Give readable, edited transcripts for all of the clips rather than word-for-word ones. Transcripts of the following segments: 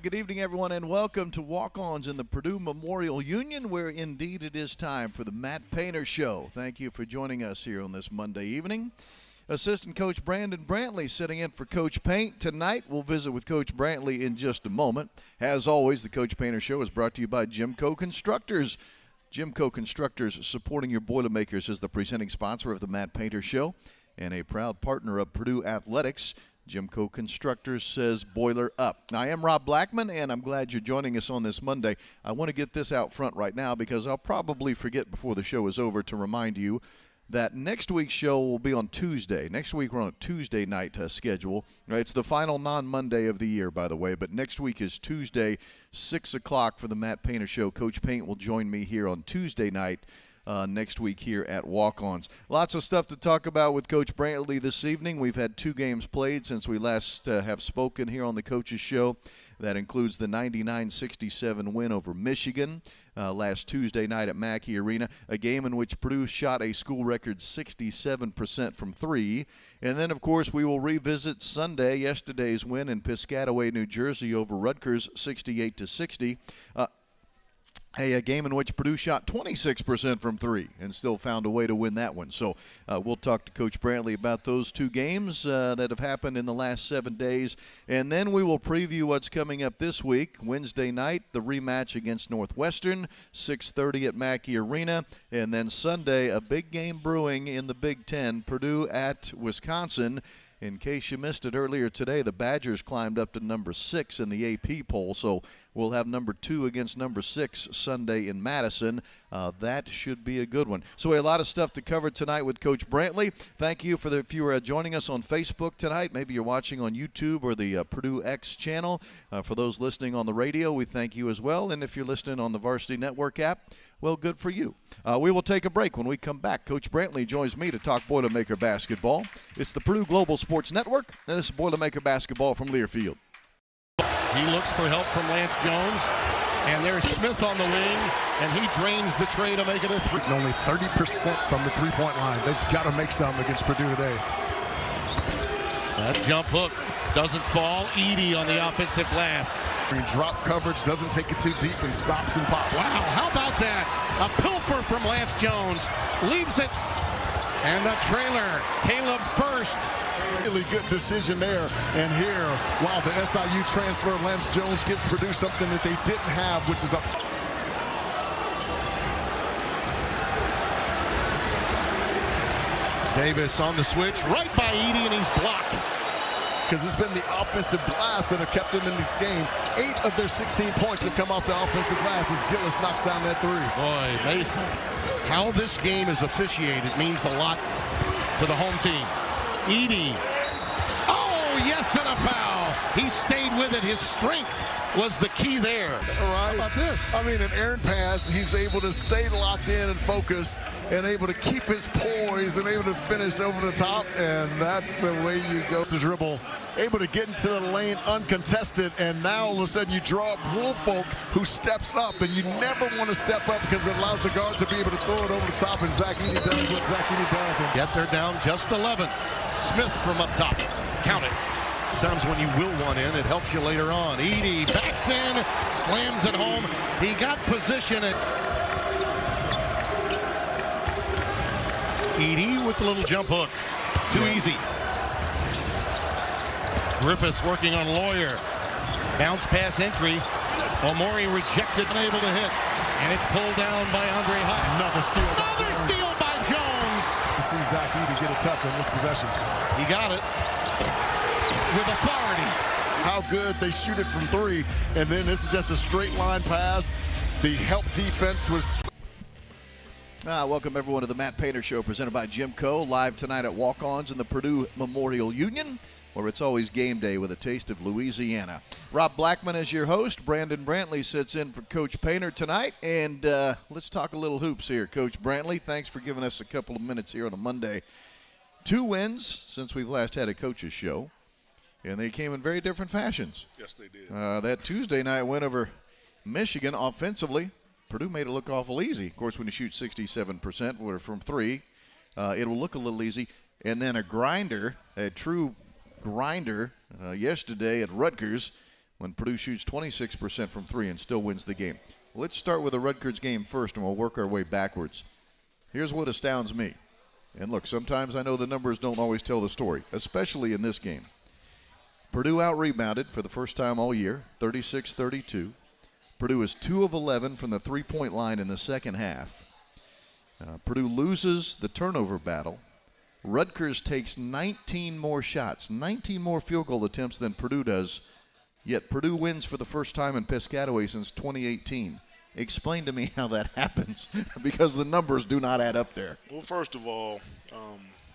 good evening, everyone, and welcome to Walk-Ons in the Purdue Memorial Union, where indeed it is time for the Matt Painter Show. Thank you for joining us here on this Monday evening. Assistant Coach Brandon Brantley sitting in for Coach Paint. Tonight, we'll visit with Coach Brantley in just a moment. As always, the Coach Painter Show is brought to you by GEMCO Constructors. GEMCO Constructors, supporting your Boilermakers, is the presenting sponsor of the Matt Painter Show and a proud partner of Purdue Athletics. GEMCO Constructors says boiler up. I am Rob Blackman, and I'm glad you're joining us on this Monday. I want to get this out front right now because I'll probably forget before the show is over to remind you that next week's show will be on Tuesday. Next week we're on a Tuesday night schedule. It's the final non-Monday of the year, by the way, but next week is Tuesday, 6 o'clock for the Matt Painter Show. Coach Paint will join me here on Tuesday night next week here at Walk-Ons. Lots of stuff to talk about with Coach Brantley this evening. We've had 2 games played since we last have spoken here on the Coach's Show. That includes the 99-67 win over Michigan last Tuesday night at Mackey Arena, a game in which Purdue shot a school record 67% from 3. And then, of course, we will revisit Sunday, yesterday's win in Piscataway, New Jersey over Rutgers, 68-60. A game in which Purdue shot 26% from 3 and still found a way to win that one. So we'll talk to Coach Brantley about those 2 games that have happened in the last 7 days. And then we will preview what's coming up this week. Wednesday night, the rematch against Northwestern, 6:30 at Mackey Arena. And then Sunday, a big game brewing in the Big Ten, Purdue at Wisconsin. In case you missed it earlier today, the Badgers climbed up to number 6 in the AP poll, so we'll have number 2 against number 6 Sunday in Madison. That should be a good one. So a lot of stuff to cover tonight with Coach Brantley. Thank you if you are joining us on Facebook tonight. Maybe you're watching on YouTube or the Purdue X channel. For those listening on the radio, we thank you as well. And if you're listening on the Varsity Network app, well, good for you. We will take a break. When we come back, Coach Brantley joins me to talk Boilermaker basketball. It's the Purdue Global Sports Network, and this is Boilermaker basketball from Learfield. He looks for help from Lance Jones, and there's Smith on the wing, and he drains the tray to make it a 3. And only 30% from the three-point line. They've got to make something against Purdue today. That jump hook doesn't fall. Edey on the offensive glass. Drop coverage, doesn't take it too deep, and stops and pops. Wow, how about that? A pilfer from Lance Jones. Leaves it. And the trailer, Caleb first. Really good decision there. And here, wow, the SIU transfer, Lance Jones gives Purdue something that they didn't have, which is up. Davis on the switch, right by Edey, and he's blocked. Because it's been the offensive glass that have kept them in this game. 8 of their 16 points have come off the offensive glass as Gillis knocks down that 3. Boy, Mason, how this game is officiated means a lot to the home team. Edey. Oh, yes, and a foul. He stayed with it. His strength was the key there. All right. How about this? I mean, an errant pass, he's able to stay locked in and focused and able to keep his poise and able to finish over the top, and that's the way you go to dribble. Able to get into the lane uncontested, and now all of a sudden you draw up Woolfolk who steps up, and you never want to step up because it allows the guard to be able to throw it over the top, and Zach Edey does what Zach Edey does. And yet they're down just 11. Smith from up top. Count it. Sometimes when you will one in, it helps you later on. Edey backs in, slams it home. He got position at Edey with the little jump hook. Too easy. Griffiths working on Lawyer. Bounce pass entry. Omori rejected, unable to hit. And it's pulled down by Andre High. Another steal. Another steal by Jones. You see Zach Edey get a touch on this possession. He got it with authority. How good they shoot it from 3, and then this is just a straight line pass. The help defense was. Welcome everyone to the Matt Painter Show, presented by GEMCO, live tonight at Walk-Ons in the Purdue Memorial Union, where it's always game day with a taste of Louisiana. Rob Blackman is your host. Brandon Brantley sits in for Coach Painter tonight, and let's talk a little hoops here. Coach Brantley, thanks for giving us a couple of minutes here on a Monday. 2 wins since we've last had a Coach's Show. And they came in very different fashions. Yes, they did. That Tuesday night win over Michigan offensively, Purdue made it look awful easy. Of course, when you shoot 67% from 3, it will look a little easy. And then a true grinder yesterday at Rutgers when Purdue shoots 26% from three and still wins the game. Let's start with the Rutgers game first, and we'll work our way backwards. Here's what astounds me. And look, sometimes I know the numbers don't always tell the story, especially in this game. Purdue out-rebounded for the first time all year, 36-32. Purdue is 2 of 11 from the three-point line in the second half. Purdue loses the turnover battle. Rutgers takes 19 more shots, 19 more field goal attempts than Purdue does, yet Purdue wins for the first time in Piscataway since 2018. Explain to me how that happens, because the numbers do not add up there. Well, first of all,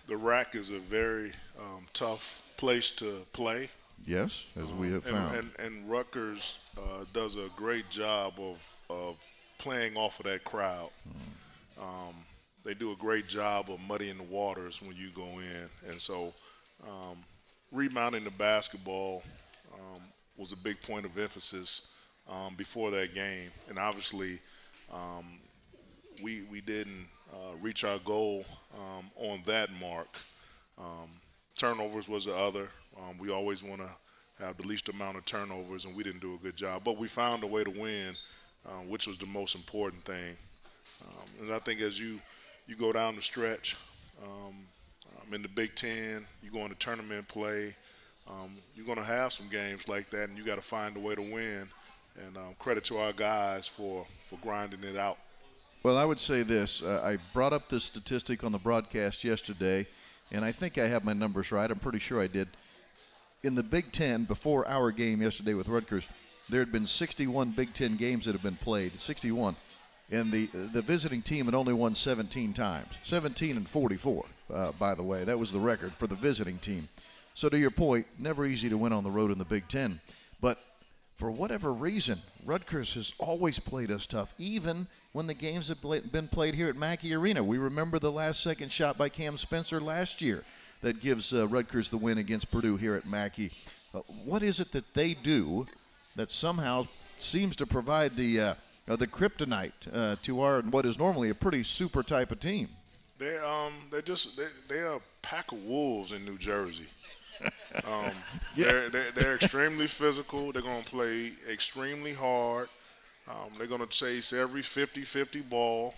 the RAC is a very tough place to play. Yes, as we have found. And Rutgers does a great job of playing off of that crowd. They do a great job of muddying the waters when you go in. And so rebounding the basketball was a big point of emphasis before that game. And obviously we didn't reach our goal on that mark. Turnovers was the other. We always want to have the least amount of turnovers, and we didn't do a good job. But we found a way to win, which was the most important thing. And I think as you go down the stretch, in the Big Ten, you go into tournament play, you're going to have some games like that, and you got to find a way to win. And credit to our guys for grinding it out. Well, I would say this. I brought up this statistic on the broadcast yesterday, and I think I have my numbers right. I'm pretty sure I did. In the Big Ten, before our game yesterday with Rutgers, there had been 61 Big Ten games that have been played, 61. And the visiting team had only won 17 times, 17-44, by the way. That was the record for the visiting team. So to your point, never easy to win on the road in the Big Ten. But for whatever reason, Rutgers has always played us tough, even when the games have been played here at Mackey Arena. We remember the last-second shot by Cam Spencer last year that gives Rutgers the win against Purdue here at Mackey. What is it that they do that somehow seems to provide the kryptonite to our what is normally a pretty super type of team? They're a pack of wolves in New Jersey. They're extremely physical. They're going to play extremely hard. They're going to chase every 50-50 ball.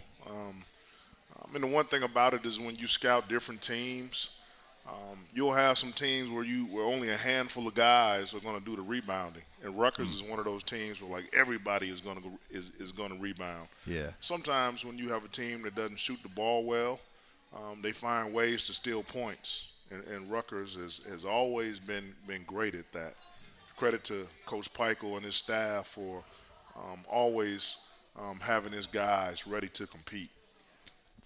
And the one thing about it is when you scout different teams, you'll have some teams where only a handful of guys are going to do the rebounding. And Rutgers is one of those teams where like everybody is going to rebound. Yeah. Sometimes when you have a team that doesn't shoot the ball well, they find ways to steal points. And Rutgers has always been great at that. Credit to Coach Peichel and his staff for always having his guys ready to compete.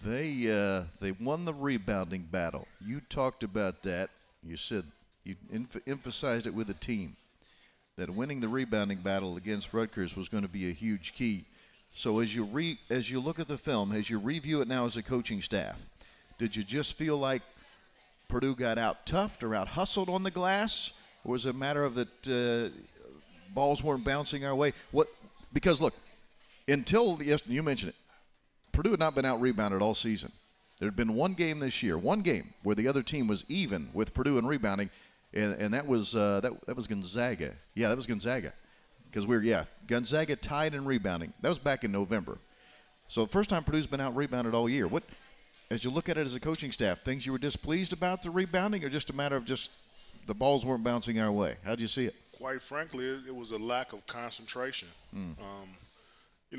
They won the rebounding battle. You talked about that. You said you emphasized it with the team, that winning the rebounding battle against Rutgers was going to be a huge key. So as you look at the film, as you review it now as a coaching staff, did you just feel like Purdue got out-toughed or out-hustled on the glass? Or was it a matter of that balls weren't bouncing our way? Because, look, until you mentioned it, Purdue had not been out-rebounded all season. There had been one game this year, where the other team was even with Purdue in rebounding, and that was Gonzaga. Yeah, that was Gonzaga. Because Gonzaga tied in rebounding. That was back in November. So the first time Purdue's been out-rebounded all year. As you look at it as a coaching staff, things you were displeased about the rebounding, or just a matter of just the balls weren't bouncing our way? How'd you see it? Quite frankly, it was a lack of concentration.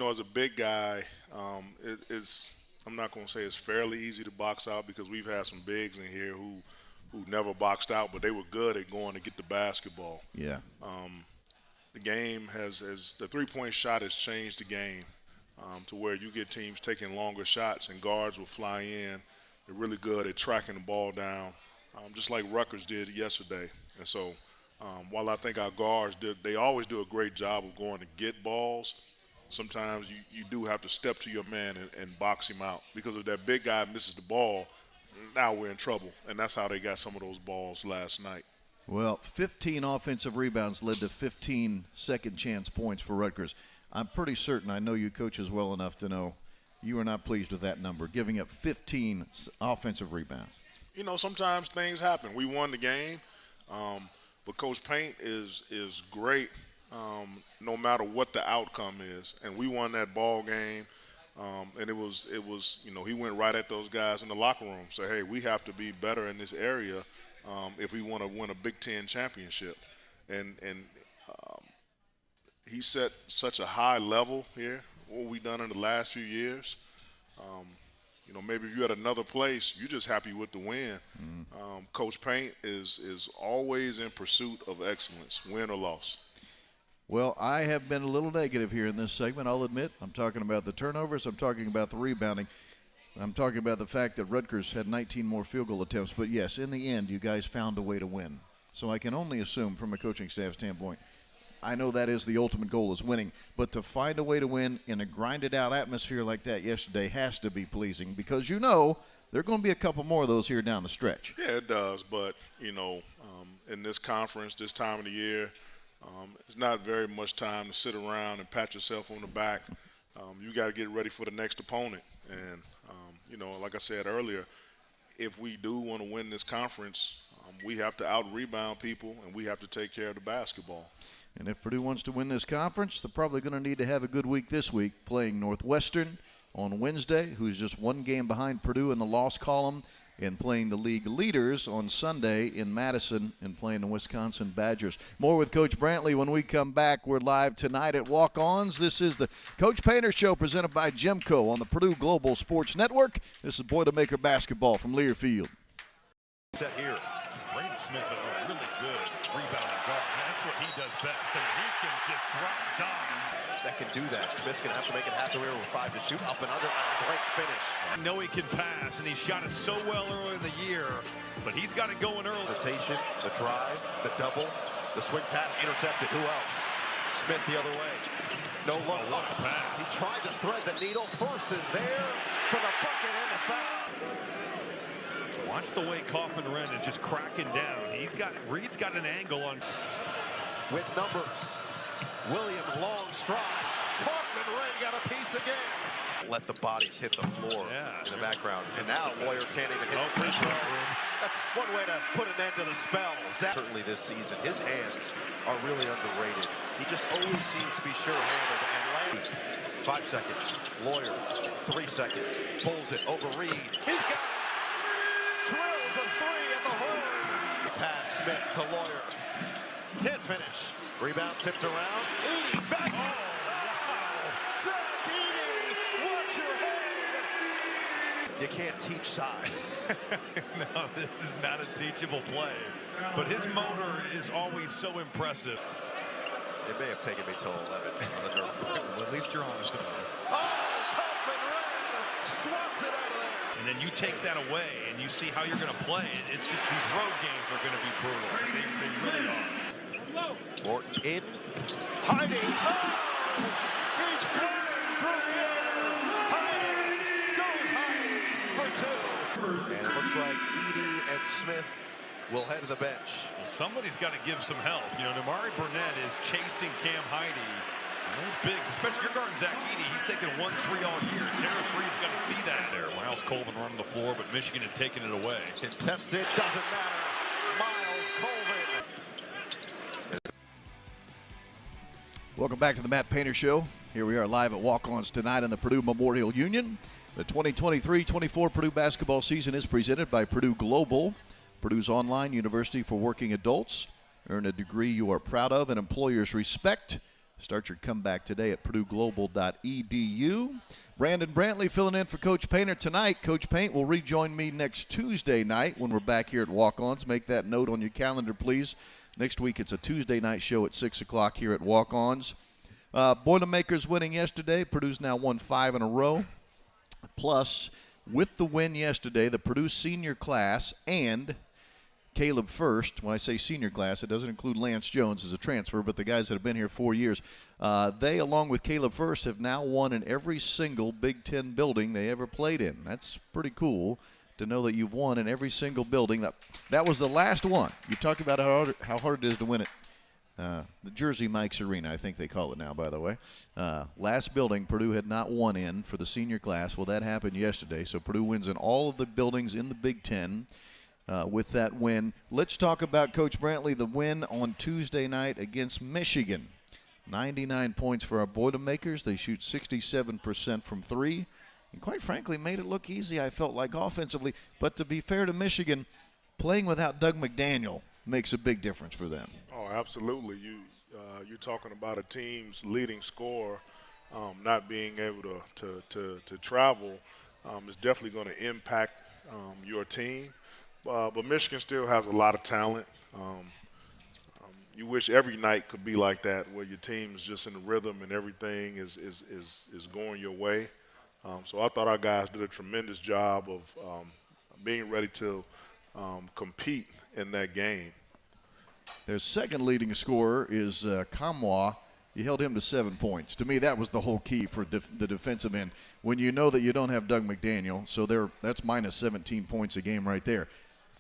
As a big guy, I'm not going to say it's fairly easy to box out because we've had some bigs in here who never boxed out, but they were good at going to get the basketball. Yeah. The game the three-point shot has changed the game. To where you get teams taking longer shots and guards will fly in. They're really good at tracking the ball down, just like Rutgers did yesterday. And so while I think our guards they always do a great job of going to get balls, sometimes you do have to step to your man and box him out. Because if that big guy misses the ball, now we're in trouble. And that's how they got some of those balls last night. Well, 15 offensive rebounds led to 15 second chance points for Rutgers. I'm pretty certain, I know you coaches well enough to know you are not pleased with that number, giving up 15 offensive rebounds. Sometimes things happen. We won the game, but Coach Paint is great no matter what the outcome is. And we won that ball game. And it was, he went right at those guys in the locker room. Say, hey, we have to be better in this area if we want to win a Big Ten championship. And he set such a high level here, what we've done in the last few years. Maybe if you're at another place, you're just happy with the win. Coach Paint is always in pursuit of excellence, win or loss. Well, I have been a little negative here in this segment, I'll admit. I'm talking about the turnovers. I'm talking about the rebounding. I'm talking about the fact that Rutgers had 19 more field goal attempts. But, yes, in the end, you guys found a way to win. So I can only assume from a coaching staff standpoint, I know that is the ultimate goal, is winning. But to find a way to win in a grinded-out atmosphere like that yesterday has to be pleasing, because there are going to be a couple more of those here down the stretch. Yeah, it does. But, in this conference, this time of the year, it's not very much time to sit around and pat yourself on the back. You got to get ready for the next opponent. And, like I said earlier, if we do want to win this conference, we have to out-rebound people, and we have to take care of the basketball. And if Purdue wants to win this conference, they're probably going to need to have a good week this week, playing Northwestern on Wednesday, who's just one game behind Purdue in the loss column, and playing the league leaders on Sunday in Madison and playing the Wisconsin Badgers. More with Coach Brantley when we come back. We're live tonight at Walk-Ons. This is the Coach Painter Show presented by GEMCO on the Purdue Global Sports Network. This is Boilermaker basketball from Learfield. Set here. Braden Smith, a really good rebounding guard. That's what he does best. I mean, he can just drop dimes. That can do that. Smith's going to have to make it happen here with 5 to shoot. Up and under. Great finish. I know he can pass, and he shot it so well earlier in the year, but he's got it going early. Rotation, the drive, the double, the swing pass intercepted. Who else? Smith the other way. No look. What a pass. He tried to thread the needle. First is there for the bucket and the foul. Watch the way Kaufman-Wren is just cracking down. Reed's got an angle on. With numbers. Williams long strides. Kaufman-Wren got a piece again. Let the bodies hit the floor in the background. And now Lawyer can't even hit the free throw. That's one way to put an end to the spell. Certainly this season, his hands are really underrated. He just always seems to be sure-handed and landing. 5 seconds. Lawyer, 3 seconds. Pulls it over Reed. He's got it. Drills a 3 at the hole. Pass Smith to Lawyer. Can't finish. Rebound tipped around. Edey back. Oh, wow. Zach Edey, watch your head. You can't teach size. No, this is not a teachable play. But his motor is always so impressive. It may have taken me till 11 on the Nerf. Well, at least you're honest about it. Oh, Kaufman-Wren swats it out of there. And then you take that away and you see how you're going to play. It's just these road games are going to be brutal. They really are. Morton in. Heidi. Oh! He's flying through the air. Heidi goes Heidi for 2. And it looks like Edey and Smith will head to the bench. Well, somebody's got to give some help. Namari Burnett is chasing Cam Heidi. Those bigs, especially your guard Zach Edey, he's taken 1-3 all year. Terrence Reed's got to see that there. Miles Colvin running the floor, but Michigan had taken it away. Contested, doesn't matter. Miles Colvin. Welcome back to the Matt Painter Show. Here we are live at Walk-Ons tonight in the Purdue Memorial Union. The 2023-24 Purdue basketball season is presented by Purdue Global, Purdue's online university for working adults. Earn a degree you are proud of and employers respect. Start your comeback today at purdueglobal.edu. Brandon Brantley filling in for Coach Painter tonight. Coach Paint will rejoin me next Tuesday night when we're back here at Walk-Ons. Make that note on your calendar, please. Next week, it's a Tuesday night show at 6 o'clock here at Walk-Ons. Boilermakers winning yesterday. Purdue's now won 5 in a row. Plus, with the win yesterday, the Purdue senior class and Caleb First, when I say senior class, it doesn't include Lance Jones as a transfer, but the guys that have been here 4 years, they, along with Caleb First, have now won in every single Big Ten building they ever played in. That's pretty cool to know that you've won in every single building. That was the last one. You talk about how hard it is to win it. The Jersey Mike's Arena, I think they call it now, by the way. Last building Purdue had not won in for the senior class. Well, that happened yesterday, so Purdue wins in all of the buildings in the Big Ten with that win. Let's talk about, Coach Brantley, the win on Tuesday night against Michigan. 99 points for our Boilermakers. They shoot 67% from three. And quite frankly, made it look easy, I felt like, offensively. But to be fair to Michigan, playing without Doug McDaniel makes a big difference for them. Oh, absolutely. You're talking about a team's leading scorer not being able to travel is definitely going to impact your team. But Michigan still has a lot of talent. You wish every night could be like that, where your team is just in the rhythm and everything is going your way. So I thought our guys did a tremendous job of being ready to compete in that game. Their second leading scorer is Kamwa. You held him to 7 points. To me, that was the whole key for the defensive end. When you know that you don't have Doug McDaniel, so that's minus 17 points a game right there.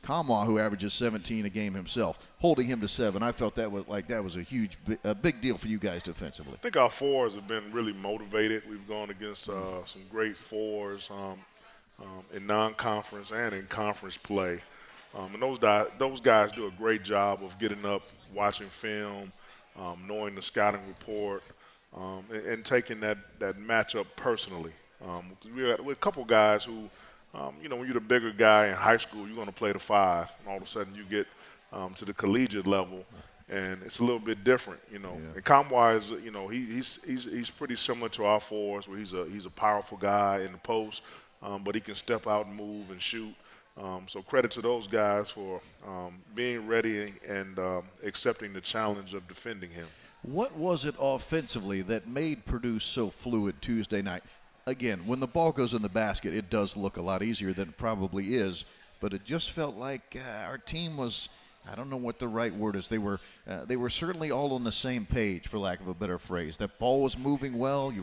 Kamwa, who averages 17 a game himself, holding him to 7. I felt that was a big deal for you guys defensively. I think our fours have been really motivated. We've gone against some great fours in non-conference and in conference play. And those guys do a great job of getting up, watching film, knowing the scouting report, and taking that matchup personally. We're a couple guys who, when you're the bigger guy in high school, you're going to play the 5, and all of a sudden you get to the collegiate level, and it's a little bit different, Yeah. And Kamwa is, he's pretty similar to our fours, where he's a powerful guy in the post, but he can step out and move and shoot. So credit to those guys for being ready and accepting the challenge of defending him. What was it offensively that made Purdue so fluid Tuesday night? Again, when the ball goes in the basket, it does look a lot easier than it probably is, but it just felt like our team was, I don't know what the right word is. They were certainly all on the same page, for lack of a better phrase. That ball was moving well.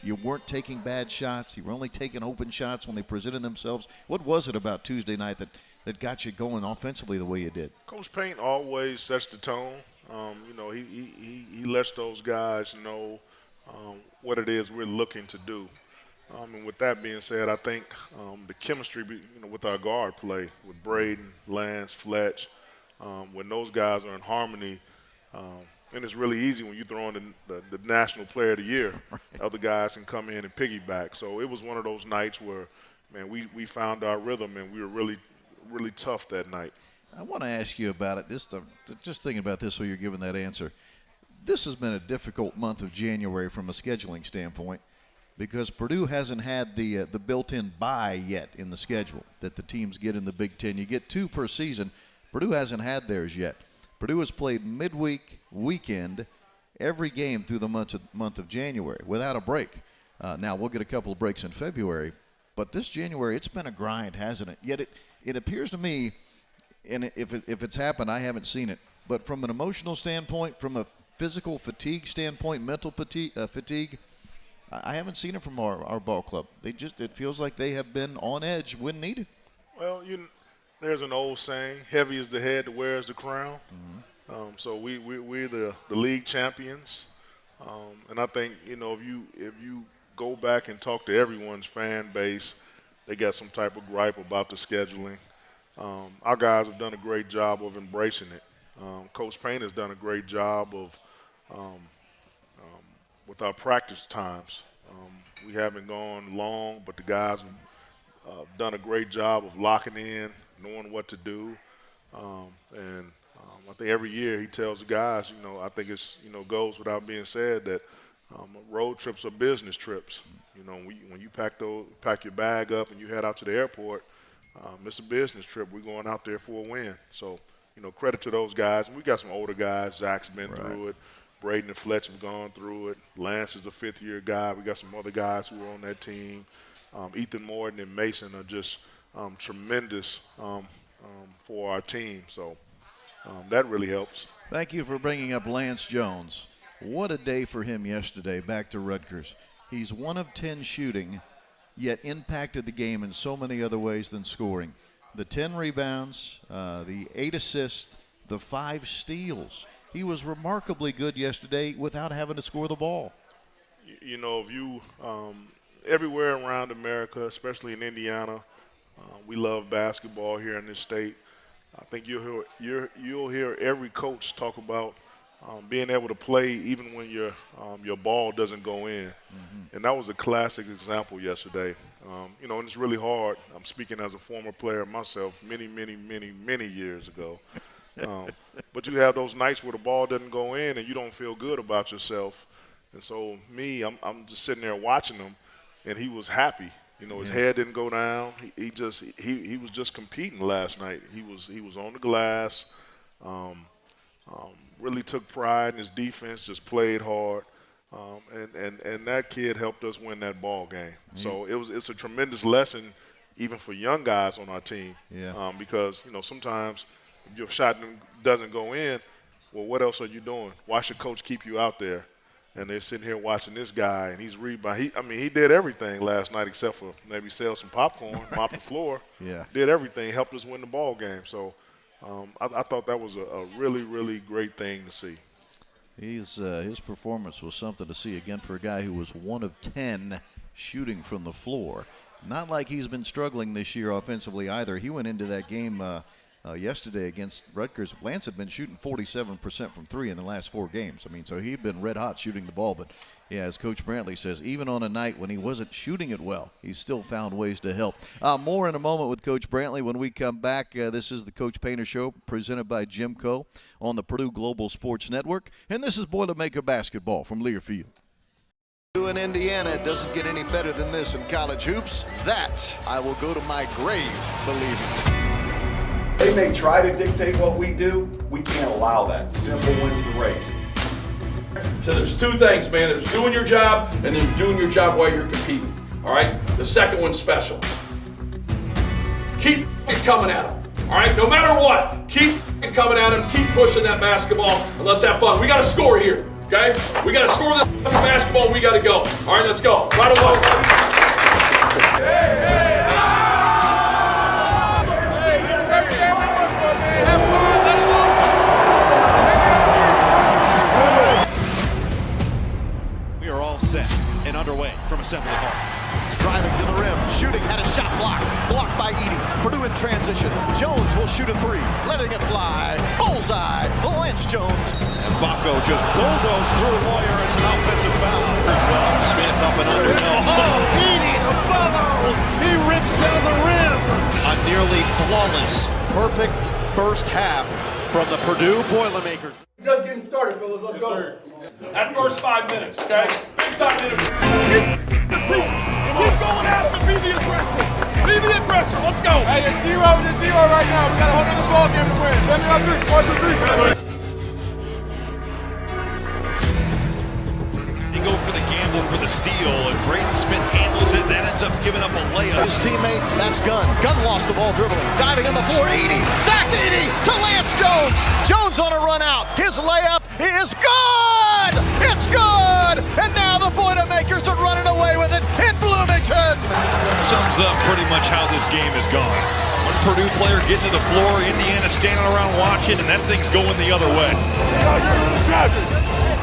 You weren't taking bad shots. You were only taking open shots when they presented themselves. What was it about Tuesday night that got you going offensively the way you did? Coach Payne always sets the tone. He lets those guys know what it is we're looking to do. And with that being said, I think the chemistry, with our guard play, with Braden, Lance, Fletch, when those guys are in harmony, and it's really easy when you throw in the National Player of the Year. Right. Other guys can come in and piggyback. So it was one of those nights where, man, we found our rhythm, and we were really, really tough that night. I want to ask you about it. Just thinking about this while you're giving that answer. This has been a difficult month of January from a scheduling standpoint, because Purdue hasn't had the built-in bye yet in the schedule that the teams get in the Big Ten. You get 2 per season. Purdue hasn't had theirs yet. Purdue has played midweek, weekend, every game through the month of January without a break. Now, we'll get a couple of breaks in February, but this January, it's been a grind, hasn't it? Yet it appears to me, and if it's happened, I haven't seen it, but from an emotional standpoint, from a physical fatigue standpoint, mental fatigue, I haven't seen it from our ball club. It feels like they have been on edge when needed. Well, there's an old saying, heavy is the head that wears the crown. Mm-hmm. So we're the league champions. And I think, if you go back and talk to everyone's fan base, they got some type of gripe about the scheduling. Our guys have done a great job of embracing it. Coach Payne has done a great job of with our practice times. We haven't gone long, but the guys have done a great job of locking in, knowing what to do. And I think every year he tells the guys, I think it's, goes without being said that road trips are business trips. When you pack your bag up and you head out to the airport, it's a business trip. We're going out there for a win. So, credit to those guys. And we got some older guys. Zach's been through it. Braden and Fletch have gone through it. Lance is a 5th-year guy. We got some other guys who are on that team. Ethan Morton and Mason are just tremendous for our team. So that really helps. Thank you for bringing up Lance Jones. What a day for him yesterday back to Rutgers. He's 1 of 10 shooting, yet impacted the game in so many other ways than scoring. The 10 rebounds, the 8 assists, the 5 steals. He was remarkably good yesterday without having to score the ball. If you everywhere around America, especially in Indiana, we love basketball here in this state. I think you'll hear every coach talk about being able to play even when your ball doesn't go in. And that was a classic example yesterday. You know, and it's really hard. I'm speaking as a former player myself many years ago. But you have those nights where the ball doesn't go in and you don't feel good about yourself. And so I'm just sitting there watching him, and he was happy. You know, his head didn't go down. He was just competing last night. He was on the glass. Really took pride in his defense. Just played hard. And that kid helped us win that ball game. So it's a tremendous lesson, even for young guys on our team. Because you know sometimes if your shot doesn't go in, well, what else are you doing? Why should coach keep you out there? And they're sitting here watching this guy, and he's rebounding. He did everything last night except for maybe sell some popcorn, mop the floor. Did everything, helped us win the ball game. So I thought that was a really great thing to see. His performance was something to see, again, for a guy who was 1 of 10 shooting from the floor. Not like he's been struggling this year offensively either. He went into that game yesterday against Rutgers. Lance had been shooting 47% from 3 in the last 4 games. I mean, so he'd been red hot shooting the ball. But, yeah, as Coach Brantley says, even on a night when he wasn't shooting it well, he still found ways to help. More in a moment with Coach Brantley when we come back. This is the Coach Painter Show presented by GEMCO on the Purdue Global Sports Network. And this is Boilermaker basketball from Learfield. In Indiana, it doesn't get any better than this in college hoops. That I will go to my grave believing. They may try to dictate what we do. We can't allow that. Simple wins the race. So there's 2 things, man. There's doing your job and then doing your job while you're competing. All right? The second one's special. Keep coming at them. All right? No matter what, keep coming at them. Keep pushing that basketball, and let's have fun. We got to score here. Okay? We got to score this basketball, and we got to go. All right, let's go. Right away. Hey, hey. Underway from Assembly Hall. Driving to the rim, shooting, had a shot blocked by Edey. Purdue in transition. Jones will shoot a 3, letting it fly. Bullseye, Lance Jones. And Baco just bulldozed through Lawyer as an offensive foul. Smith up and under. Oh, Edey, the follow. He rips down the rim. A nearly flawless, perfect first half from the Purdue Boilermakers. Just getting started, fellas. Let's go. That first 5 minutes, okay? Big time interview. Keep going out and be the aggressor. Be the aggressor. Let's go. Hey, it's 0 right now. We got to hold on this ball game to win. 7 on 3, 1, 2, 3. They go for the gamble for the steal, and Braden Smith handles it. That ends up giving up a layup. His teammate, that's Gunn. Gunn lost the ball dribbling. Diving on the floor, Edey. Sacked Edey to Lance Jones. Jones on a run out. His layup is good. It's good. And now the Boilermakers are running away with it in Bloomington. That sums up pretty much how this game has gone. One Purdue player getting to the floor, Indiana standing around watching, and that thing's going the other way.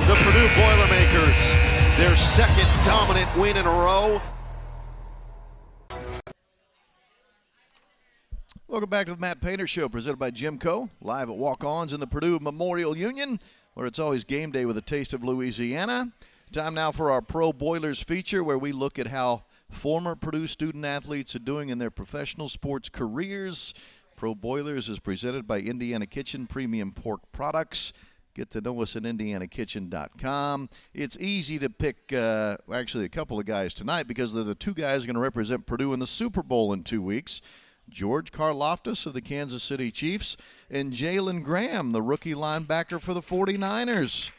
The Purdue Boilermakers, their second dominant win in a row. Welcome back to the Matt Painter Show, presented by GEMCO, live at Walk-Ons in the Purdue Memorial Union, where it's always game day with a taste of Louisiana. Time now for our Pro Boilers feature, where we look at how former Purdue student-athletes are doing in their professional sports careers. Pro Boilers is presented by Indiana Kitchen Premium Pork Products. Get to know us at indianakitchen.com. It's easy to pick actually a couple of guys tonight because they're the 2 guys going to represent Purdue in the Super Bowl in 2 weeks. George Karlaftis of the Kansas City Chiefs and Jalen Graham, the rookie linebacker for the 49ers.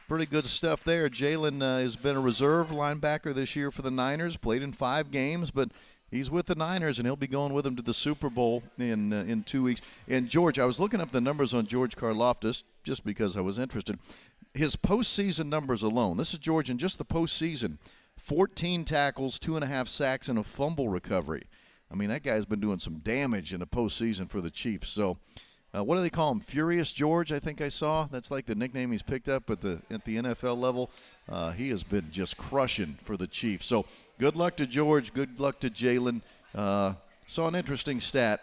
Pretty good stuff there. Jalen has been a reserve linebacker this year for the Niners, played in 5 games, but he's with the Niners, and he'll be going with them to the Super Bowl in 2 weeks. And George, I was looking up the numbers on George Karlaftis just because I was interested. His postseason numbers alone, this is George in just the postseason, 14 tackles, 2.5 sacks, and a fumble recovery. I mean, that guy's been doing some damage in the postseason for the Chiefs. So what do they call him? Furious George, I think I saw. That's like the nickname he's picked up at the NFL level. He has been just crushing for the Chiefs. So good luck to George. Good luck to Jalen. Saw an interesting stat.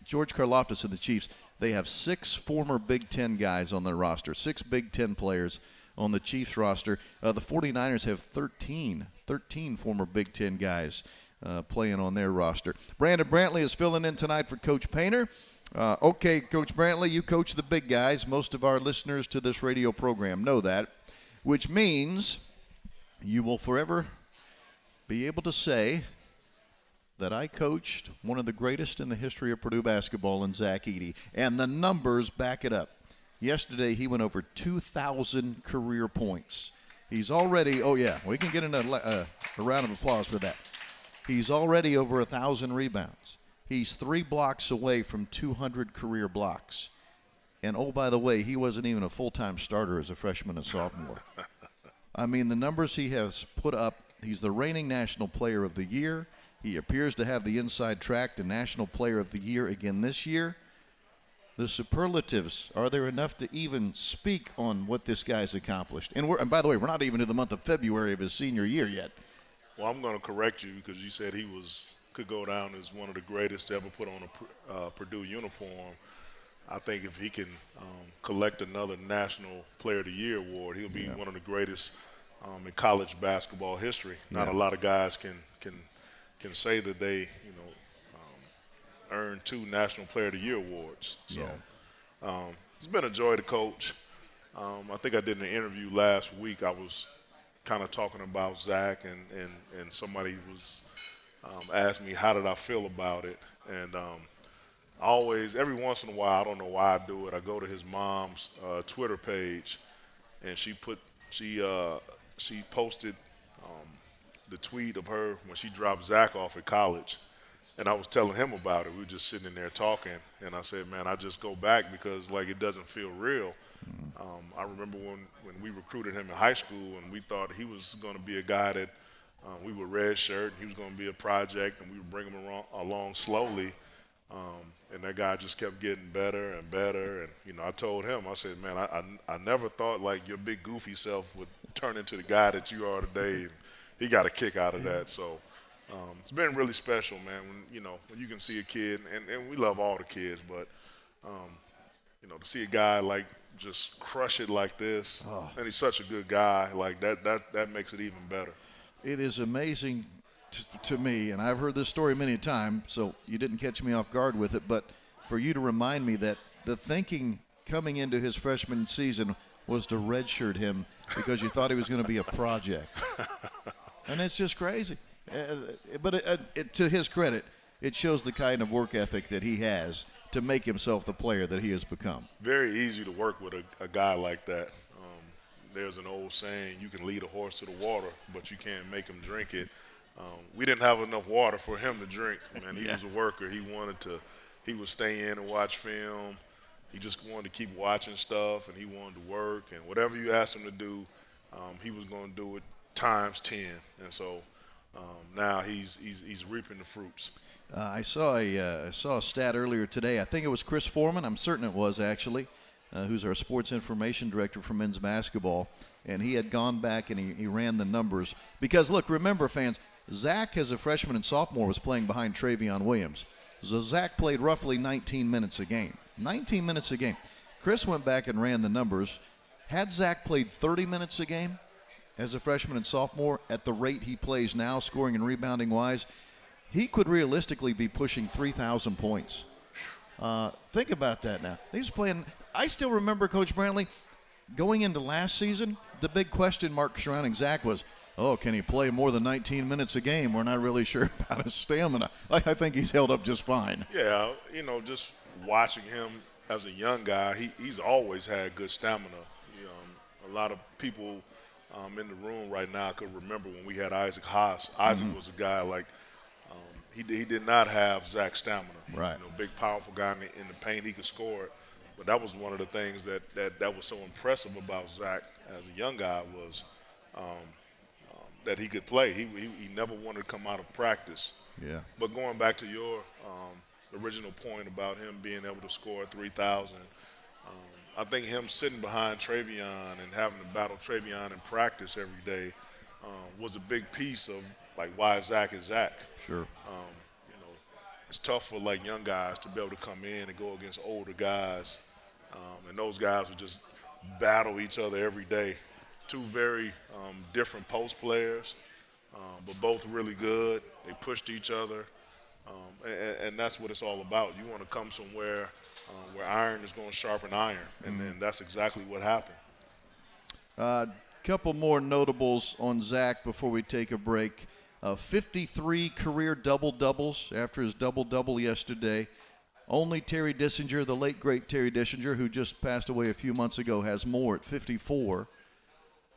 George Karlaftis of the Chiefs, They have 6 former Big Ten guys on their roster, 6 Big Ten players on the Chiefs roster. The 49ers have 13 former Big Ten guys playing on their roster. Brandon Brantley is filling in tonight for Coach Painter. Okay, Coach Brantley, you coach the big guys. Most of our listeners to this radio program know that, which means you will forever be able to say that I coached one of the greatest in the history of Purdue basketball in Zach Edey, and the numbers back it up. Yesterday, he went over 2,000 career points. He's already, we can get a round of applause for that. He's already over 1,000 rebounds. He's 3 blocks away from 200 career blocks. And, oh, by the way, he wasn't even a full-time starter as a freshman and sophomore. I mean, the numbers he has put up, he's the reigning National Player of the Year. He appears to have the inside track to National Player of the Year again this year. The superlatives, are there enough to even speak on what this guy's accomplished? And by the way, we're not even in the month of February of his senior year yet. Well, I'm going to correct you because you said he could go down as one of the greatest to ever put on a Purdue uniform. I think if he can collect another National Player of the Year award, he'll be one of the greatest in college basketball history. Not a lot of guys can say that they, earned 2 National Player of the Year awards. So it's been a joy to coach. I think I did an interview last week. I was kind of talking about Zach, and somebody was asked me how did I feel about it. And always, every once in a while, I don't know why I do it, I go to his mom's Twitter page, and she posted the tweet of her when she dropped Zach off at college. And I was telling him about it. We were just sitting in there talking, and I said, man, I just go back because, it doesn't feel real. I remember when we recruited him in high school, and we thought he was going to be a guy that we would redshirt, and he was going to be a project, and we would bring him along slowly. And that guy just kept getting better and better. And, I told him, I said, man, I never thought, your big goofy self would turn into the guy that you are today. And he got a kick out of that. So it's been really special, man, when you can see a kid, and we love all the kids, but, to see a guy, just crush it like this, and he's such a good guy, that makes it even better. It is amazing to me, and I've heard this story many times, so you didn't catch me off guard with it, but for you to remind me that the thinking coming into his freshman season was to redshirt him because you thought he was going to be a project. And it's just crazy. But to his credit, it shows the kind of work ethic that he has to make himself the player that he has become. Very easy to work with a guy like that. There's an old saying, you can lead a horse to the water, but you can't make him drink it. We didn't have enough water for him to drink. Man, he was a worker. He would stay in and watch film. He just wanted to keep watching stuff, and he wanted to work. And whatever you asked him to do, he was going to do it times 10. And so now he's reaping the fruits. I saw a stat earlier today. I think it was Chris Foreman. I'm certain it was actually, who's our sports information director for men's basketball. And he had gone back and he ran the numbers. Because, look, remember, fans, Zach, as a freshman and sophomore, was playing behind Travion Williams. So Zach played roughly 19 minutes a game. 19 minutes a game. Chris went back and ran the numbers. Had Zach played 30 minutes a game as a freshman and sophomore at the rate he plays now, scoring and rebounding-wise, he could realistically be pushing 3,000 points. Think about that now. He's playing – I still remember, Coach Brantley, going into last season, the big question mark surrounding Zach was, can he play more than 19 minutes a game? We're not really sure about his stamina. I think he's held up just fine. Yeah, just watching him as a young guy, he's always had good stamina. A lot of people in the room right now could remember when we had Isaac Haas. Isaac was a guy he did not have Zach's stamina. Right. Big, powerful guy in the paint, he could score it. But that was one of the things that was so impressive about Zach as a young guy was that he could play. He never wanted to come out of practice. Yeah. But going back to your original point about him being able to score 3,000, I think him sitting behind Travion and having to battle Travion in practice every day was a big piece of why Zach is Zach. Sure. it's tough for like young guys to be able to come in and go against older guys, and those guys will just battle each other every day. Two very different post players, but both really good. They pushed each other, and that's what it's all about. You want to come somewhere where iron is going to sharpen iron, and that's exactly what happened. Couple more notables on Zach before we take a break. 53 career double-doubles after his double-double yesterday. Only Terry Dissinger, the late, great Terry Dissinger, who just passed away a few months ago, has more at 54.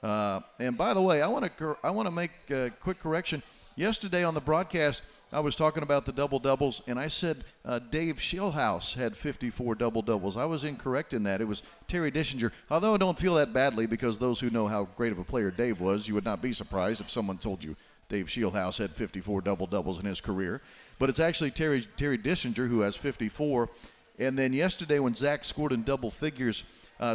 And by the way, I want to make a quick correction. Yesterday on the broadcast, I was talking about the double-doubles, and I said Dave Schillhouse had 54 double-doubles. I was incorrect in that. It was Terry Dissinger. Although I don't feel that badly, because those who know how great of a player Dave was, you would not be surprised if someone told you Dave Schillhouse had 54 double-doubles in his career. But it's actually Terry Dissinger who has 54. And then yesterday when Zach scored in double figures,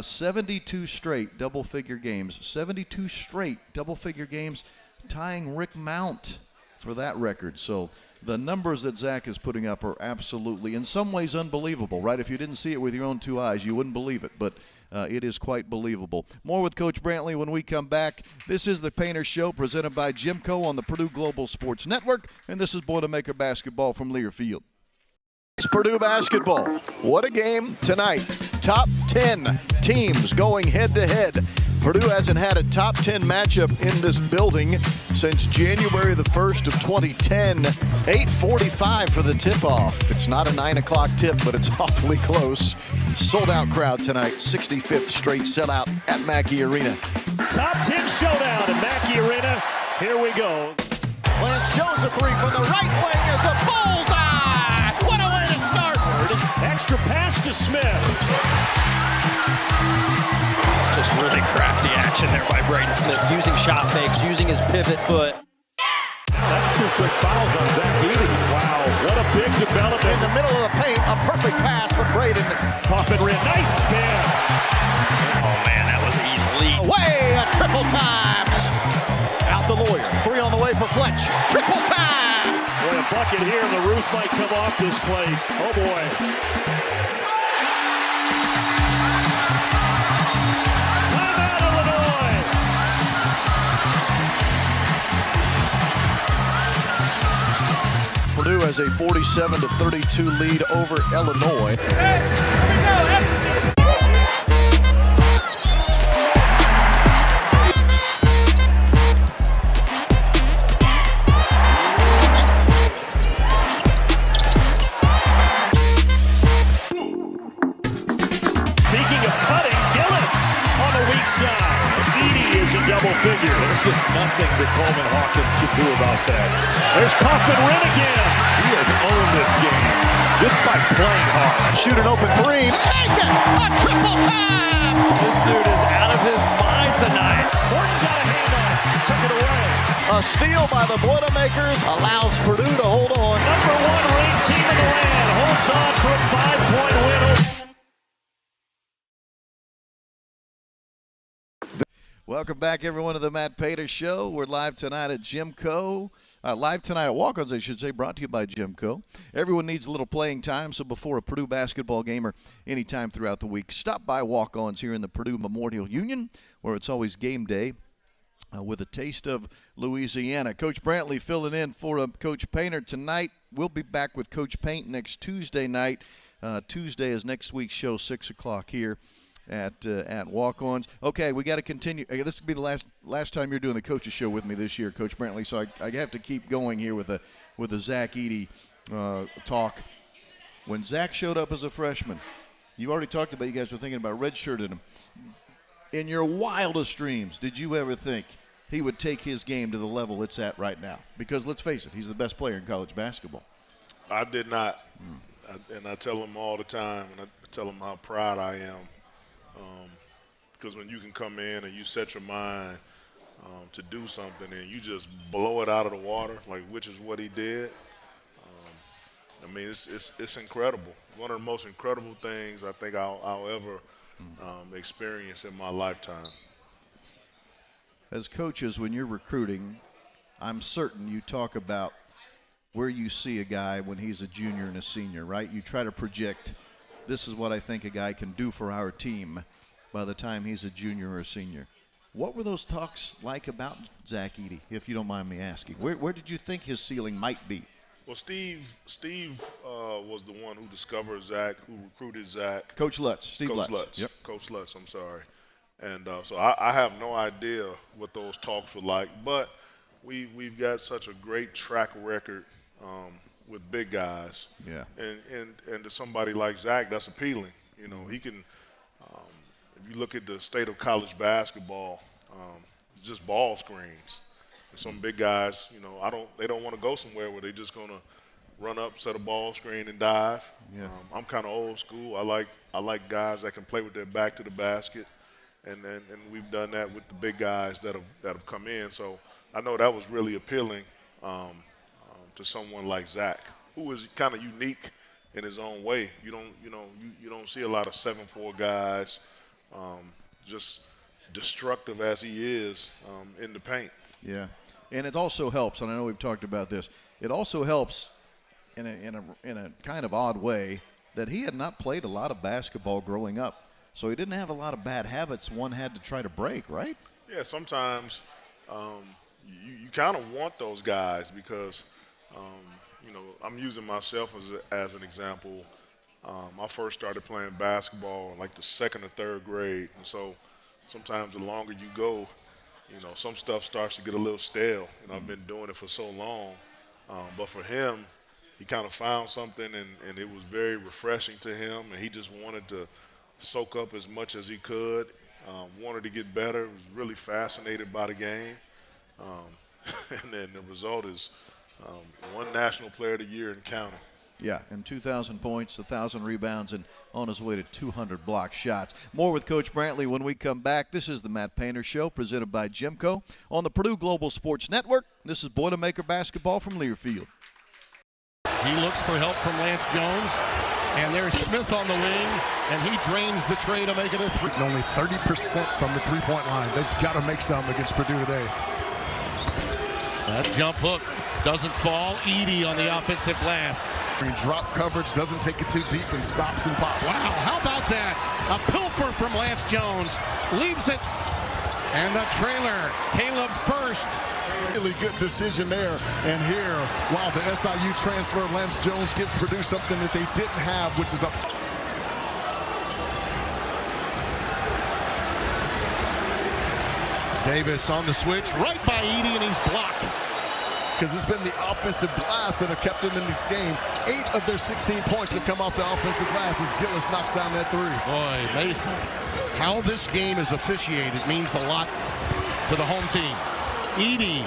72 straight double-figure games. 72 straight double-figure games, tying Rick Mount for that record. So the numbers that Zach is putting up are absolutely, in some ways, unbelievable, right? If you didn't see it with your own two eyes, you wouldn't believe it. But it is quite believable. More with Coach Brantley when we come back. This is the Painter Show presented by GEMCO on the Purdue Global Sports Network, and this is Boilermaker basketball from Learfield. It's Purdue basketball. What a game tonight. Top 10 teams going head-to-head. Purdue hasn't had a top 10 matchup in this building since January the 1st of 2010. 8:45 for the tip-off. It's not a 9 o'clock tip, but it's awfully close. Sold-out crowd tonight. 65th straight sellout at Mackey Arena. Top 10 showdown at Mackey Arena. Here we go. Lance Jones a three from the right wing is a bullseye. What a way to start. Extra pass to Smith. Just really crafty action there by Braden Smith, using shot fakes, using his pivot foot. That's two quick fouls on Zach Edey. Wow, what a big development. In the middle of the paint, a perfect pass from Braden. Pop and rim, nice spin. Oh man, that was elite. Away, a triple time. Out the lawyer, three on the way for Fletch. Triple time. Boy, a bucket here, and the roof might come off this place. Oh boy. Purdue has a 47-32 lead over Illinois. Speaking of cutting, Gillis on the weak side. Edey is in double figures. There's just nothing that Coleman Hawkins can do about that. There's Coffin Wren again. He has owned this game just by playing hard. Shoot an open three. Take it! A triple time! This dude is out of his mind tonight. Horton got a hand on it. Took it away. A steal by the Boilermakers allows Purdue to hold on. Number one ranked team in the land holds on for a 5-point win. Welcome back, everyone, to the Matt Painter Show. We're live tonight at GEMCO. Live tonight at Walk-Ons, I should say, brought to you by GEMCO. Everyone needs a little playing time, so before a Purdue basketball game or any time throughout the week, stop by Walk-Ons here in the Purdue Memorial Union, where it's always game day with a taste of Louisiana. Coach Brantley filling in for Coach Painter tonight. We'll be back with Coach Paint next Tuesday night. Tuesday is next week's show, 6 o'clock here at Walk-Ons. Okay, we got to continue. This will be the last time you're doing the coaches show with me this year, Coach Brantley. So I have to keep going here with a Zach Edey talk. When Zach showed up as a freshman, you already talked about you guys were thinking about redshirting him. In your wildest dreams, did you ever think he would take his game to the level it's at right now? Because let's face it, he's the best player in college basketball. I did not. And I tell him all the time, and I tell him how proud I am. Because when you can come in and you set your mind to do something and you just blow it out of the water, like which is what he did, I mean, it's incredible. One of the most incredible things I think I'll ever experience in my lifetime. As coaches, when you're recruiting, I'm certain you talk about where you see a guy when he's a junior and a senior, right? You try to project, this is what I think a guy can do for our team by the time he's a junior or a senior. What were those talks like about Zach Edey, if you don't mind me asking? Where did you think his ceiling might be? Well, Steve was the one who discovered Zach, who recruited Zach. Coach Lutz, Steve Lutz. Yep. Coach Lutz, I'm sorry. And so I have no idea what those talks were like, but we've got such a great track record with big guys. Yeah. And to somebody like Zach, that's appealing. You know, he can if you look at the state of college basketball, it's just ball screens. And some big guys, you know, they don't want to go somewhere where they're just going to run up, set a ball screen, and dive. Yeah. I'm kind of old school. I like guys that can play with their back to the basket, and we've done that with the big guys that have come in. So I know that was really appealing to someone like Zach, who is kind of unique in his own way. You don't see a lot of 7'4" guys, just destructive as he is in the paint. Yeah, and it also helps, and I know we've talked about this, it also helps in a kind of odd way that he had not played a lot of basketball growing up. So he didn't have a lot of bad habits one had to try to break, right? Yeah, sometimes you kind of want those guys because, you know, I'm using myself as an example. I first started playing basketball in like the 2nd or 3rd grade, and so sometimes the longer you go, you know, some stuff starts to get a little stale. You know, I've been doing it for so long. But for him, he kind of found something, and it was very refreshing to him, and he just wanted to soak up as much as he could, wanted to get better, was really fascinated by the game. And then the result is one National Player of the Year and counting. Yeah, and 2,000 points, 1,000 rebounds, and on his way to 200 block shots. More with Coach Brantley when we come back. This is the Matt Painter Show, presented by GEMCO on the Purdue Global Sports Network. This is Boilermaker basketball from Learfield. He looks for help from Lance Jones, and there's Smith on the wing, and he drains the tray to make it a 3. And only 30% from the three-point line. They've got to make something against Purdue today. That jump hook doesn't fall. Edey on the offensive glass. Drop coverage, doesn't take it too deep, and stops and pops. Wow, how about that? A pilfer from Lance Jones. Leaves it. And the trailer, Caleb first. Really good decision there. And here, while the SIU transfer, Lance Jones gives Purdue something that they didn't have, which is up. Davis on the switch, right by Edey, and he's blocked. Because it's been the offensive glass that have kept them in this game. 8 of their 16 points have come off the offensive glass as Gillis knocks down that 3. Boy, Mason. How this game is officiated means a lot to the home team. Edey.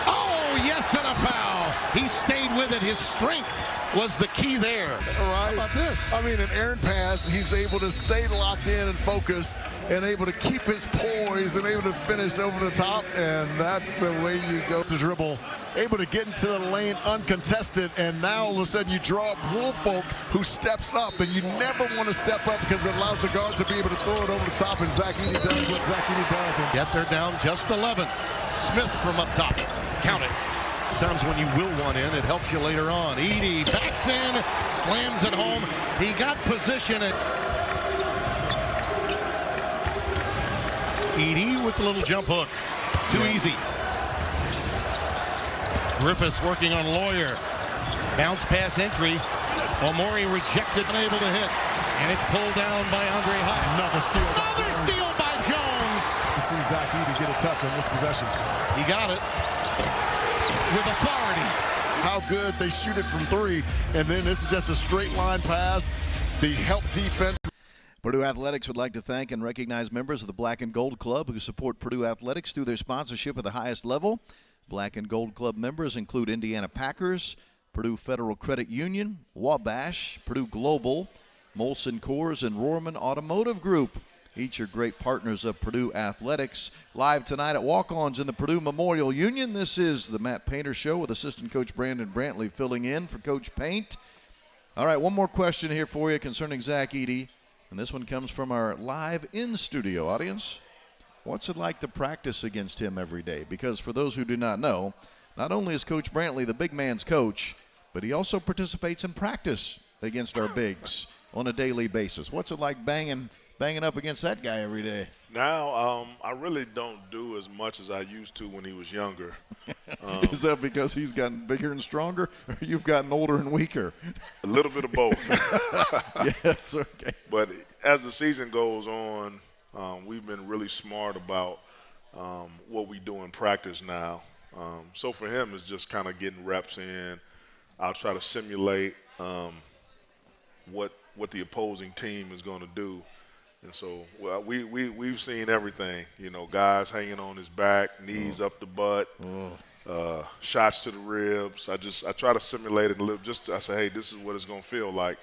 Oh, yes, and a foul. He stayed with it. His strength was the key there. All right. How about this? I mean, an errant pass, he's able to stay locked in and focused and able to keep his poise and able to finish over the top, and that's the way you go to dribble. Able to get into the lane uncontested, and now all of a sudden you draw up Woolfolk, who steps up, and you never want to step up because it allows the guard to be able to throw it over the top, and Zach Edey does what Zach Edey does. And yet they're down just 11. Smith from up top. Count it. Sometimes when you will one in, it helps you later on. Edey backs in, slams it home. He got position. Edey with the little jump hook. Too easy. Griffiths working on Lawyer. Bounce pass entry. Omori rejected, unable to hit. And it's pulled down by Andre Hyatt. Another steal. Another steal by Jones. You see Zach Edey get a touch on this possession. He got it with authority. How good they shoot it from 3. And then this is just a straight line pass. The help defense. Purdue Athletics would like to thank and recognize members of the Black and Gold Club who support Purdue Athletics through their sponsorship at the highest level. Black and Gold Club members include Indiana Packers, Purdue Federal Credit Union, Wabash, Purdue Global, Molson Coors, and Rohrman Automotive Group. Each are great partners of Purdue Athletics. Live tonight at Walk-Ons in the Purdue Memorial Union, this is the Matt Painter Show with assistant coach Brandon Brantley filling in for Coach Paint. All right, one more question here for you concerning Zach Edey, and this one comes from our live in-studio audience. What's it like to practice against him every day? Because for those who do not know, not only is Coach Brantley the big man's coach, but he also participates in practice against our bigs on a daily basis. What's it like banging up against that guy every day? Now, I really don't do as much as I used to when he was younger. Is that because he's gotten bigger and stronger, or you've gotten older and weaker? A little bit of both. Yes, okay. But as the season goes on, we've been really smart about what we do in practice now. So for him, it's just kind of getting reps in. I'll try to simulate what the opposing team is going to do. And so we've seen everything, you know, guys hanging on his back, knees up the butt, shots to the ribs. I try to simulate it a little. I say, hey, this is what it's going to feel like.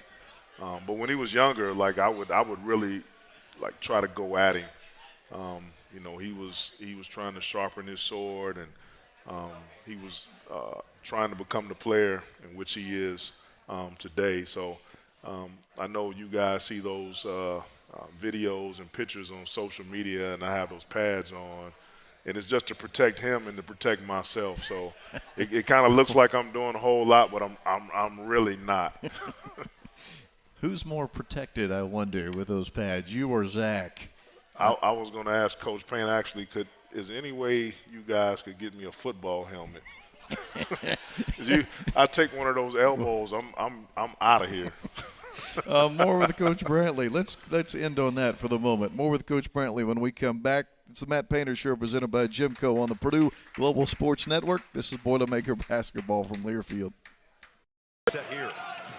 But when he was younger, like I would really like try to go at him. You know, he was trying to sharpen his sword, and he was trying to become the player in which he is today. So I know you guys see those videos and pictures on social media, and I have those pads on, and it's just to protect him and to protect myself. So it kind of looks like I'm doing a whole lot, but I'm really not. Who's more protected, I wonder, with those pads, you or Zach? I was going to ask Coach Payne, actually, is there any way you guys could get me a football helmet? I take one of those elbows, I'm out of here. More with Coach Brantley. Let's end on that for the moment. More with Coach Brantley when we come back. It's the Matt Painter Show presented by GEMCO on the Purdue Global Sports Network. This is Boilermaker basketball from Learfield. Set here.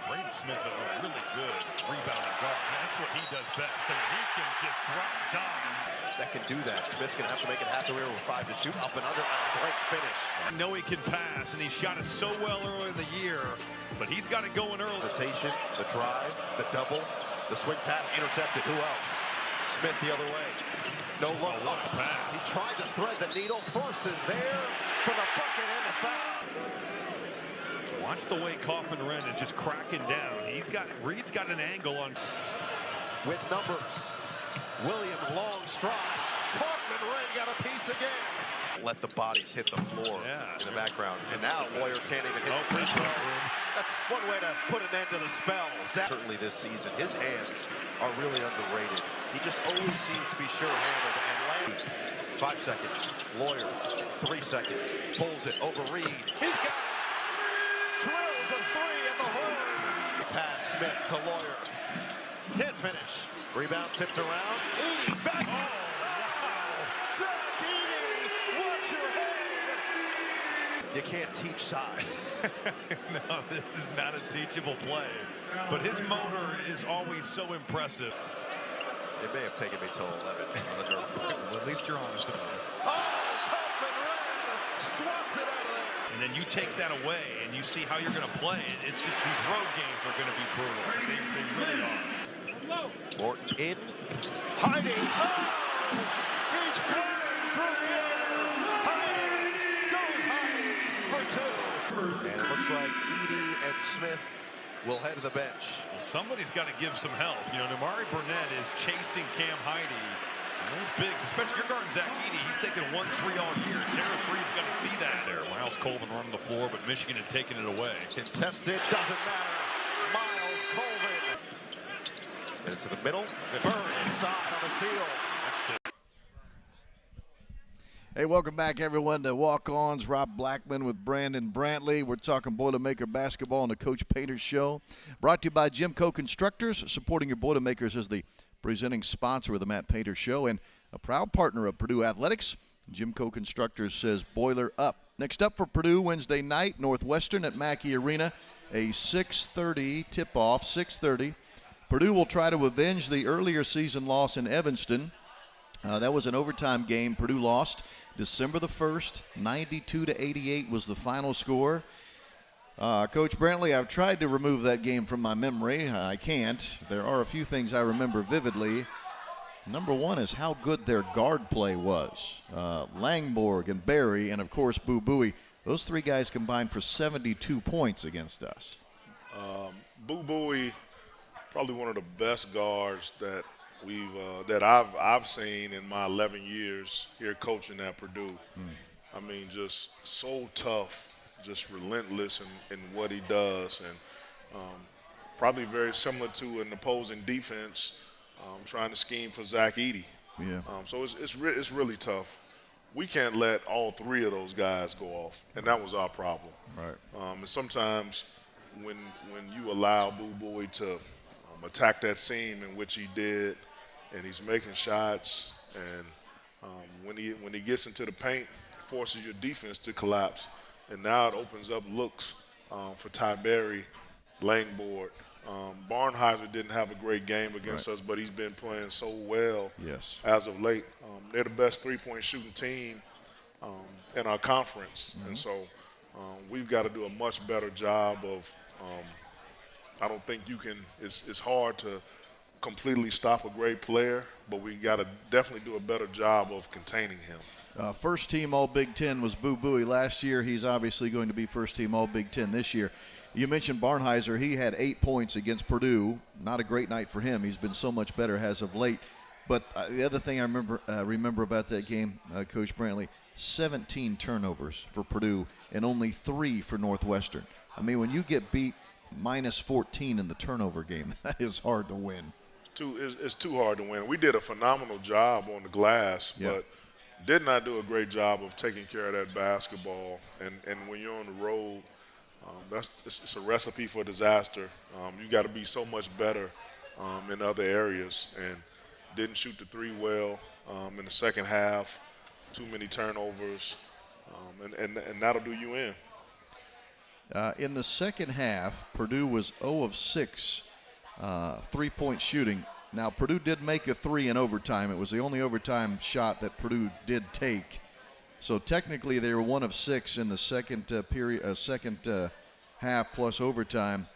Braden Smith, a really good rebounding guard. That's what he does best. I mean, he can just drop dimes. That can do that. Smith's going to have to make it happen here with 5 to shoot. Up and under. Great finish. I know he can pass, and he shot it so well early in the year. But he's got it going early. Rotation, the drive, the double, the swing pass intercepted. Who else? Smith the other way. No look. Pass. He tried to thread the needle. First is there for the bucket and the foul. Watch the way Kaufman-Wren is just cracking down. Reed's got an angle on. With numbers. Williams long strides. Kaufman-Wren got a piece again. Let the bodies hit the floor in the background. And now Lawyers can't even hit the free throw. That's one way to put an end to the spell. Certainly this season, his hands are really underrated. He just always seems to be sure-handed and landing. 5 seconds. Lawyer, 3 seconds. Pulls it over Reed. He's got it. Drills a 3 in the hole. Pass Smith to Lawyer. Can't finish. Rebound tipped around. Edey back. Oh, wow. Zach Edey, watch your head. You can't teach size. No, this is not a teachable play. But his motor is always so impressive. It may have taken me till 11 on the Nerf floor. Well, at least you're honest about it. Oh, Kaufman-Wren swats it out of there. And then you take that away and you see how you're going to play. It's just these road games are going to be brutal. They really are. Morton in. Heidi. Oh! He's flying through the air. Heidi goes high for 2. And it looks like Edey and Smith will head to the bench. Well, somebody's got to give some help. You know, Namari Burnett is chasing Cam Heidi. And those bigs, especially your guard Zach Edey, he's taking 1-3 all year. Terrence Reed's got to see that there. Miles Colvin running the floor, but Michigan had taken it away. Contested, doesn't matter. Miles Colvin. And into the middle. Burn inside on the seal. Hey, welcome back, everyone, to Walk-Ons. Rob Blackman with Brandon Brantley. We're talking Boilermaker basketball on the Coach Painter Show. Brought to you by GEMCO Constructors, supporting your Boilermakers as the presenting sponsor of the Matt Painter Show and a proud partner of Purdue Athletics. GEMCO Constructors says boiler up. Next up for Purdue Wednesday night, Northwestern at Mackey Arena, a 6:30 tip-off, 6:30. Purdue will try to avenge the earlier season loss in Evanston. That was an overtime game. Purdue lost December the 1st, 92-88 was the final score. Coach Brantley, I've tried to remove that game from my memory. I can't. There are a few things I remember vividly. Number one is how good their guard play was. Langborg and Barry and, of course, Boo Buie. Those 3 guys combined for 72 points against us. Boo Buie, probably one of the best guards that I've seen in my 11 years here coaching at Purdue. I mean, just so tough, just relentless in what he does, and probably very similar to an opposing defense trying to scheme for Zach Edey. Yeah. So it's really tough. We can't let all three of those guys go off, and that was our problem. Right. And sometimes when you allow Boo Buie to attack that seam in which he did, and he's making shots, and when he gets into the paint, it forces your defense to collapse, and now it opens up looks for Tiberi, Langboard. Barnheiser didn't have a great game against us, but he's been playing so well as of late. They're the best three-point shooting team in our conference, and so we've got to do a much better job of I don't think you can – it's hard to completely stop a great player, but we got to definitely do a better job of containing him. First team All-Big Ten was Boo Buie last year. He's obviously going to be first team All-Big Ten this year. You mentioned Barnheiser. He had 8 points against Purdue. Not a great night for him. He's been so much better as of late. But the other thing I remember about that game, Coach Brantley, 17 turnovers for Purdue and only 3 for Northwestern. I mean, when you get beat minus 14 in the turnover game, that is hard to win. It's too hard to win. We did a phenomenal job on the glass, but did not do a great job of taking care of that basketball. And when you're on the road, it's a recipe for disaster. You got to be so much better in other areas, and didn't shoot the three well in the second half. Too many turnovers, and that'll do you in. In the second half, Purdue was 0 of 6 3-point shooting. Now, Purdue did make a 3 in overtime. It was the only overtime shot that Purdue did take. So technically, they were 1 of 6 in the second half plus overtime.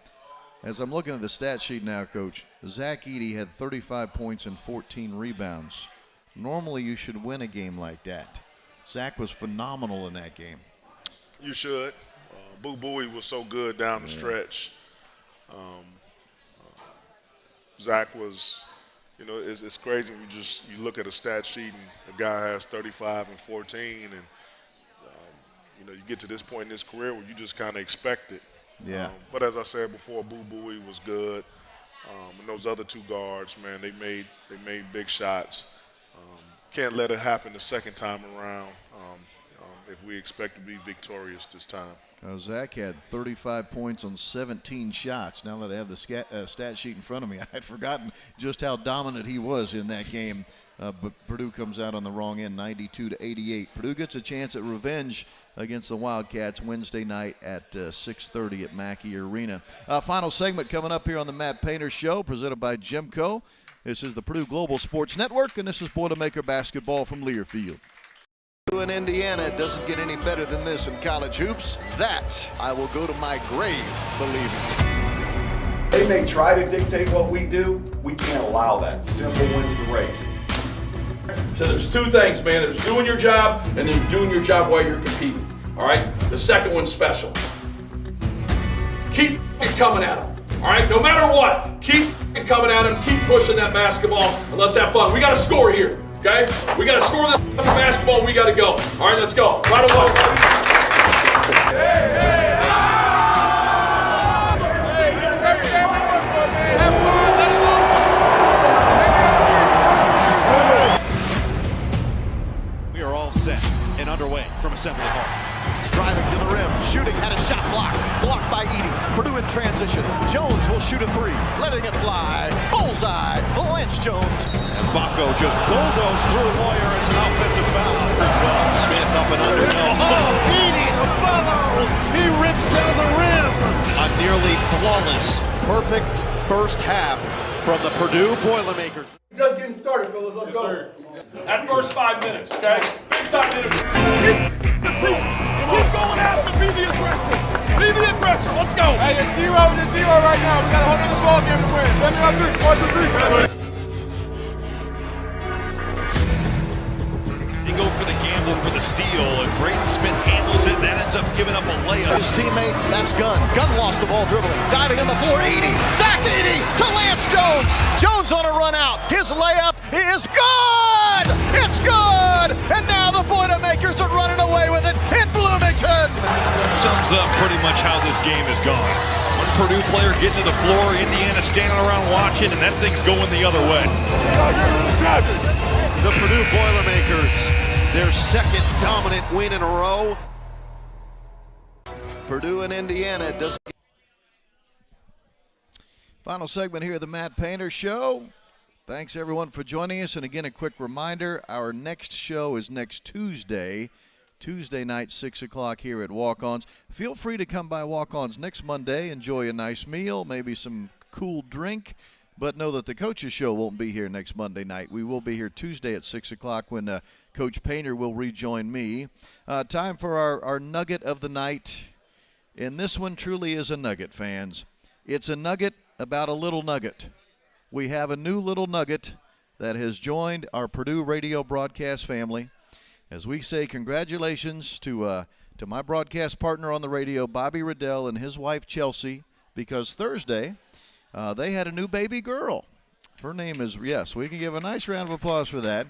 As I'm looking at the stat sheet now, Coach, Zach Edey had 35 points and 14 rebounds. Normally, you should win a game like that. Zach was phenomenal in that game. You should. Boo Buie was so good down the stretch. Zach was, you know, it's crazy when you look at a stat sheet and a guy has 35 and 14, and you know, you get to this point in his career where you just kind of expect it. Yeah. But as I said before, Boo Buie was good, and those other two guards, man, they made big shots. Can't let it happen the second time around if we expect to be victorious this time. Zach had 35 points on 17 shots. Now that I have the stat sheet in front of me, I had forgotten just how dominant he was in that game. But Purdue comes out on the wrong end, 92-88. Purdue gets a chance at revenge against the Wildcats Wednesday night at 6:30 at Mackey Arena. Final segment coming up here on the Matt Painter Show, presented by GEMCO. This is the Purdue Global Sports Network, and this is Boilermaker basketball from Learfield. In Indiana, it doesn't get any better than this in college hoops. That I will go to my grave believing. They may try to dictate what we do. We can't allow that. Simple wins the race. So there's two things, man. There's doing your job and then doing your job while you're competing. All right? The second one's special. Keep coming at them. All right? No matter what, keep coming at them. Keep pushing that basketball, and let's have fun. We got to score here. Okay? We got to score this basketball, and we got to go. All right, let's go. Right away. We are all set and underway from Assembly Hall. Driving to the rim, shooting, had a shot blocked by Edey. Purdue in transition. Jones will shoot a 3, letting it fly. Bullseye, Lance Jones. And Baco just bulldozed through Lawyer. It's an offensive foul. Smith up and under. Oh, Edey, the follow. He rips down the rim. A nearly flawless, perfect first half from the Purdue Boilermakers. Just getting started, fellas. Let's go. That first 5 minutes, okay? Big time interview. Keep going out and be the aggressor. Be the aggressor. Let's go. Hey, it's 0 right now. We got to hold on this ball game to win. Let me on 3. 1, 2, 3. They go for the gamble for the steal, and Braden Smith handles it. That ends up giving up a layup. His teammate, that's Gunn. Gunn lost the ball dribbling. Diving on the floor, Edey. Zach Edey to Lance Jones. Jones on a run out. His layup is good! good! It's good! And now the Boilermakers are running away with it in Bloomington! That sums up pretty much how this game has gone. One Purdue player getting to the floor, Indiana standing around watching, and that thing's going the other way. The Purdue Boilermakers, their second dominant win in a row. Purdue and Indiana does. Final segment here of the Matt Painter Show. Thanks, everyone, for joining us. And again, a quick reminder, our next show is next Tuesday night, 6 o'clock here at Walk-Ons. Feel free to come by Walk-Ons next Monday, enjoy a nice meal, maybe some cool drink, but know that the Coaches Show won't be here next Monday night. We will be here Tuesday at 6 o'clock when Coach Painter will rejoin me. Time for our nugget of the night, and this one truly is a nugget, fans. It's a nugget about a little nugget. We have a new little nugget that has joined our Purdue radio broadcast family. As we say, congratulations to my broadcast partner on the radio, Bobby Riddell, and his wife, Chelsea, because Thursday they had a new baby girl. Her name is, yes, we can give a nice round of applause for that.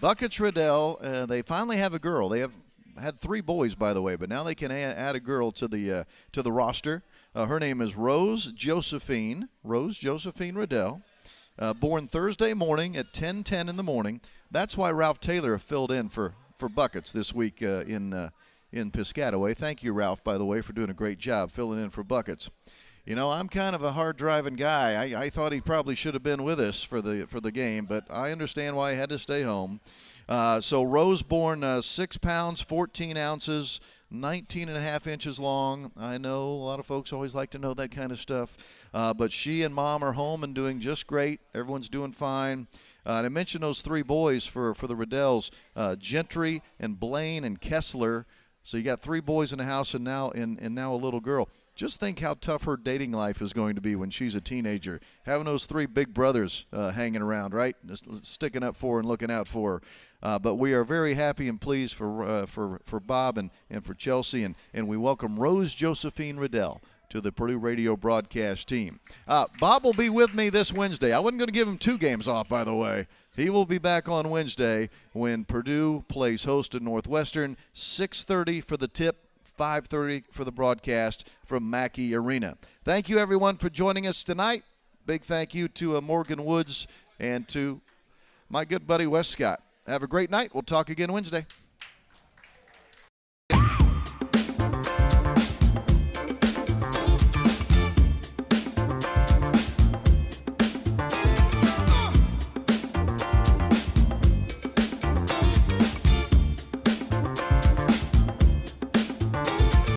Buckets Riddell, they finally have a girl. They have had 3 boys, by the way, but now they can add a girl to the roster. Her name is Rose Josephine Riddell, born Thursday morning at 10:10 in the morning. That's why Ralph Taylor filled in for Buckets this week in Piscataway. Thank you, Ralph, by the way, for doing a great job filling in for Buckets. You know, I'm kind of a hard-driving guy. I thought he probably should have been with us for the game, but I understand why he had to stay home. So Rose born 6 pounds, 14 ounces, 19 and a half inches long. I know a lot of folks always like to know that kind of stuff. But she and Mom are home and doing just great. Everyone's doing fine. And I mentioned those 3 boys for the Riddells, Gentry and Blaine and Kessler. So you got 3 boys in the house and now a little girl. Just think how tough her dating life is going to be when she's a teenager. Having those 3 big brothers hanging around, right? Just sticking up for her and looking out for her. But we are very happy and pleased for Bob and for Chelsea. And we welcome Rose Josephine Riddell to the Purdue radio broadcast team. Bob will be with me this Wednesday. I wasn't going to give him 2 games off, by the way. He will be back on Wednesday when Purdue plays host to Northwestern, 6:30 for the tip. 5:30 for the broadcast from Mackey Arena. Thank you, everyone, for joining us tonight. Big thank you to Morgan Woods and to my good buddy Wes Scott. Have a great night. We'll talk again Wednesday.